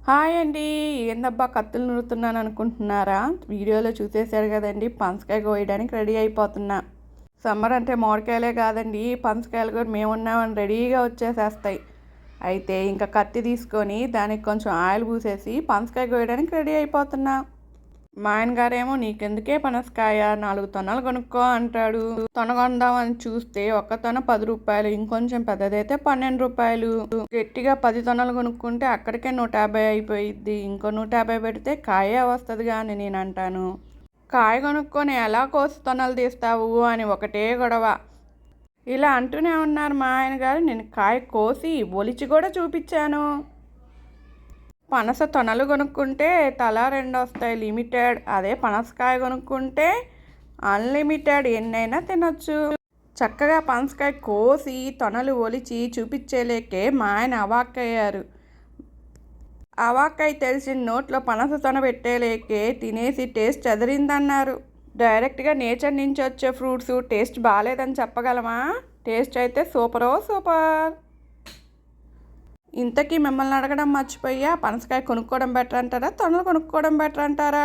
Hi అండి. ఏందబ్బా కత్తులు నూరుతున్నాను అనుకుంటున్నారా? వీడియోలో చూసేశారు కదండి. పనసకాయ కోయడానికి రెడీ అయిపోతున్నా. సమ్మర్ అంటే మామిడికాయలే కాదండి, పనసకాయలు కూడా మేమున్నామని రెడీగా వచ్చేసేస్తాయి. అయితే ఇంకా కత్తి తీసుకొని దానికి కొంచెం ఆయిల్ పూసేసి పనసకాయ కోయడానికి రెడీ అయిపోతున్నా. మా ఆయన గారేమో నీకెందుకే పనసకాయ 4 తొనలు కొనుక్కో అంటాడు. తొన కొందామని చూస్తే ఒక్క తొన 10 రూపాయలు, ఇంకొంచెం పెద్దదైతే 12 రూపాయలు. గట్టిగా 10 తొనలు కొనుక్కుంటే అక్కడికే 150 అయిపోయిద్ది. ఇంకో 150 పెడితే కాయే వస్తుందిగా అని నేను అంటాను. కాయ కొనుక్కొని ఎలా కోసి తొనలు తీస్తావు అని ఒకటే గొడవ. ఇలా అంటూనే ఉన్నారు మా ఆయన గారు. నేను కాయ కోసి ఒలిచి కూడా చూపించాను. పనస తొనలు కొనుక్కుంటే తలా 2 వస్తాయి లిమిటెడ్. అదే పనసకాయ కొనుక్కుంటే అన్లిమిటెడ్, ఎన్నైనా తినొచ్చు. చక్కగా పనసకాయ కోసి తొనలు ఒలిచి చూపించేలేకే మా ఆయన అవాక్కయ్యారు. అవాక్కై తెలిసిన నోట్లో పనస తొన పెట్టేలేకే తినేసి టేస్ట్ చెదిరిందన్నారు. డైరెక్ట్గా నేచర్ నుంచి వచ్చే ఫ్రూట్స్ టేస్ట్ బాగాలేదని చెప్పగలమా? టేస్ట్ అయితే సూపర్. ఇంతకీ మిమ్మల్ని అడగడం మర్చిపోయా, పనసకాయ కొనుక్కోవడం బెటర్ అంటారా, తొనలు కొనుక్కోవడం బెటర్ అంటారా?